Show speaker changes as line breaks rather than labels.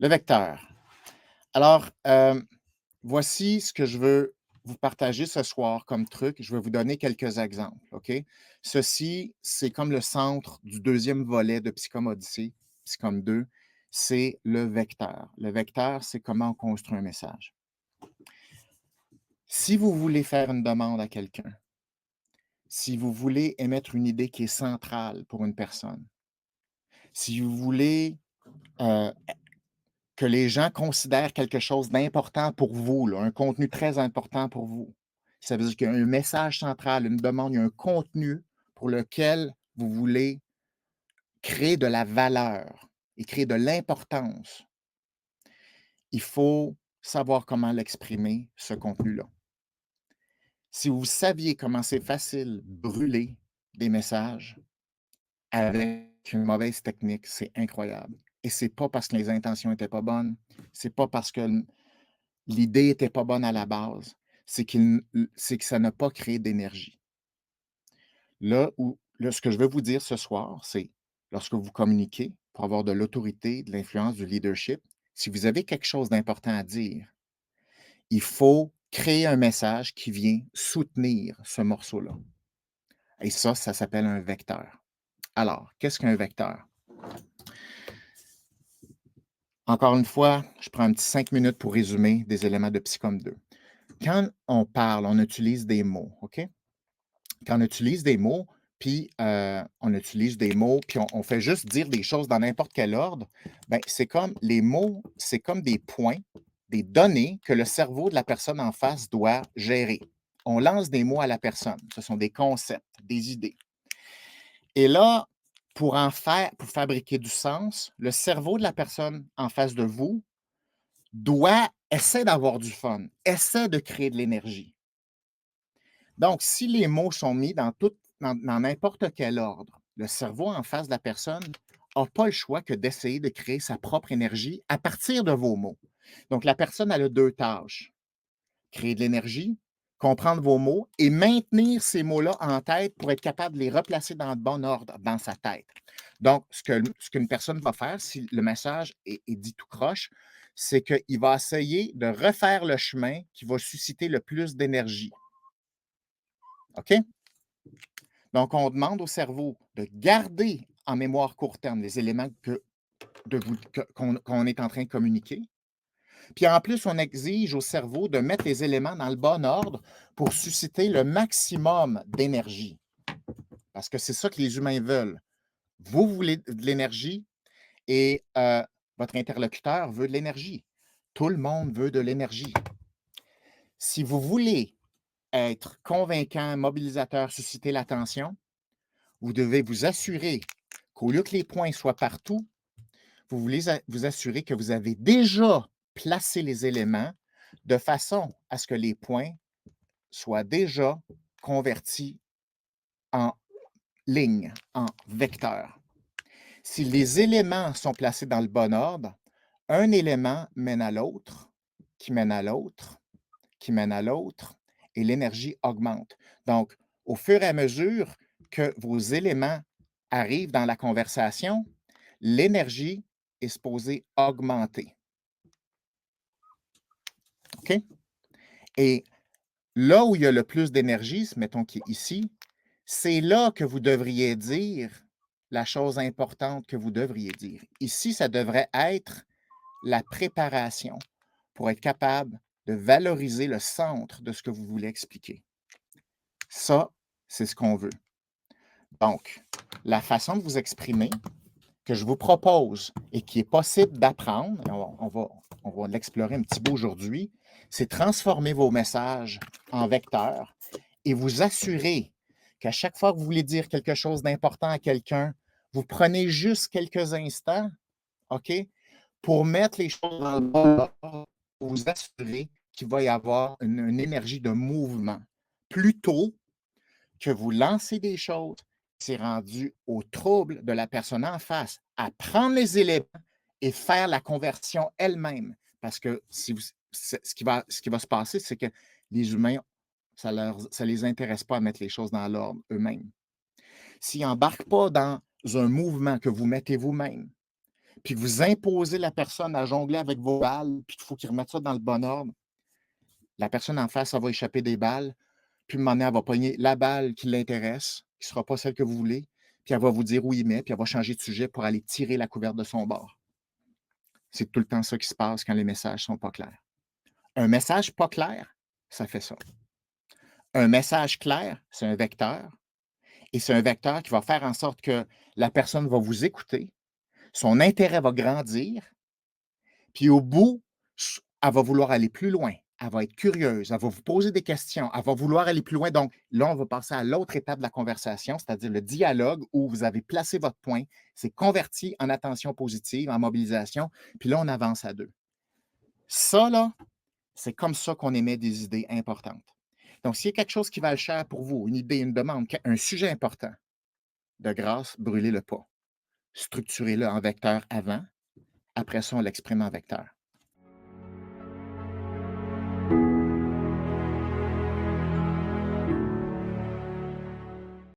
Le vecteur. Alors, voici ce que je veux vous partager ce soir comme truc. Je vais vous donner quelques exemples, OK? Ceci, c'est comme le centre du deuxième volet de Psychom Odyssey, Psychom 2, c'est le vecteur. Le vecteur, c'est comment on construit un message. Si vous voulez faire une demande à quelqu'un, si vous voulez émettre une idée qui est centrale pour une personne, si vous voulez, heu que les gens considèrent quelque chose d'important pour vous, là, un contenu très important pour vous. Ça veut dire qu'il y a un message central, une demande, il y a un contenu pour lequel vous voulez créer de la valeur et créer de l'importance. Il faut savoir comment l'exprimer, ce contenu-là. Si vous saviez comment c'est facile brûler des messages avec une mauvaise technique, c'est incroyable. Et c'est pas parce que les intentions étaient pas bonnes, c'est pas parce que l'idée était pas bonne à la base, c'est que ça n'a pas créé d'énergie. Là, ce que je veux vous dire ce soir, c'est lorsque vous communiquez pour avoir de l'autorité, de l'influence, du leadership, si vous avez quelque chose d'important à dire, il faut créer un message qui vient soutenir ce morceau-là. Et ça s'appelle un vecteur. Alors, qu'est-ce qu'un vecteur? Encore une fois, je prends un petit 5 minutes pour résumer des éléments de Psychom 2. Quand on parle, on utilise des mots, OK? Quand on utilise des mots, puis on utilise des mots, puis on fait juste dire des choses dans n'importe quel ordre, ben c'est comme les mots, c'est comme des points, des données que le cerveau de la personne en face doit gérer. On lance des mots à la personne. Ce sont des concepts, des idées. Et là, pour fabriquer du sens, le cerveau de la personne en face de vous essaie d'avoir du fun, essaie de créer de l'énergie. Donc, si les mots sont mis dans n'importe quel ordre, le cerveau en face de la personne n'a pas le choix que d'essayer de créer sa propre énergie à partir de vos mots. Donc, la personne elle a deux tâches. Créer de l'énergie, comprendre vos mots et maintenir ces mots-là en tête pour être capable de les replacer dans le bon ordre dans sa tête. Donc, ce qu'une personne va faire, si le message est dit tout croche, c'est qu'il va essayer de refaire le chemin qui va susciter le plus d'énergie. OK? Donc, on demande au cerveau de garder en mémoire court terme les éléments qu'on est en train de communiquer. Puis en plus, on exige au cerveau de mettre les éléments dans le bon ordre pour susciter le maximum d'énergie. Parce que c'est ça que les humains veulent. Vous voulez de l'énergie et votre interlocuteur veut de l'énergie. Tout le monde veut de l'énergie. Si vous voulez être convaincant, mobilisateur, susciter l'attention, vous devez vous assurer qu'au lieu que les points soient partout, vous voulez vous assurer que vous avez déjà placé les éléments de façon à ce que les points soient déjà convertis en ligne, en vecteur. Si les éléments sont placés dans le bon ordre, un élément mène à l'autre, qui mène à l'autre, qui mène à l'autre, et l'énergie augmente. Donc, au fur et à mesure que vos éléments arrivent dans la conversation, l'énergie est supposée augmenter. OK? Et là où il y a le plus d'énergie, mettons qui est ici, c'est là que vous devriez dire la chose importante que vous devriez dire. Ici, ça devrait être la préparation pour être capable de valoriser le centre de ce que vous voulez expliquer. Ça, c'est ce qu'on veut. Donc, la façon de vous exprimer que je vous propose et qui est possible d'apprendre, on va l'explorer un petit peu aujourd'hui, c'est transformer vos messages en vecteurs et vous assurer qu'à chaque fois que vous voulez dire quelque chose d'important à quelqu'un, vous prenez juste quelques instants, OK, pour mettre les choses dans le bon ordre, pour vous assurer qu'il va y avoir une énergie de mouvement. Plutôt que vous lancez des choses, c'est rendu au trouble de la personne en face à prendre les éléments et faire la conversion elle-même. Parce que ce qui va se passer, c'est que les humains, ça les intéresse pas à mettre les choses dans l'ordre eux-mêmes. S'ils n'embarquent pas dans un mouvement que vous mettez vous-même, puis que vous imposez la personne à jongler avec vos balles, puis qu'il faut qu'il remette ça dans le bon ordre, la personne en face, ça va échapper des balles, puis à un moment donné, elle va pogner la balle qui l'intéresse, qui ne sera pas celle que vous voulez, puis elle va vous dire où il met, puis elle va changer de sujet pour aller tirer la couverte de son bord. C'est tout le temps ça qui se passe quand les messages sont pas clairs. Un message pas clair, ça fait ça. Un message clair, c'est un vecteur et c'est un vecteur qui va faire en sorte que la personne va vous écouter, son intérêt va grandir, puis au bout, elle va vouloir aller plus loin. Elle va être curieuse, elle va vous poser des questions, elle va vouloir aller plus loin. Donc là, on va passer à l'autre étape de la conversation, c'est-à-dire le dialogue où vous avez placé votre point, c'est converti en attention positive, en mobilisation, puis là, on avance à deux. Ça, là, c'est comme ça qu'on émet des idées importantes. Donc, s'il y a quelque chose qui va le cher pour vous, une idée, une demande, un sujet important, de grâce, brûlez-le pas. Structurez-le en vecteur avant. Après ça, on l'exprime en vecteur.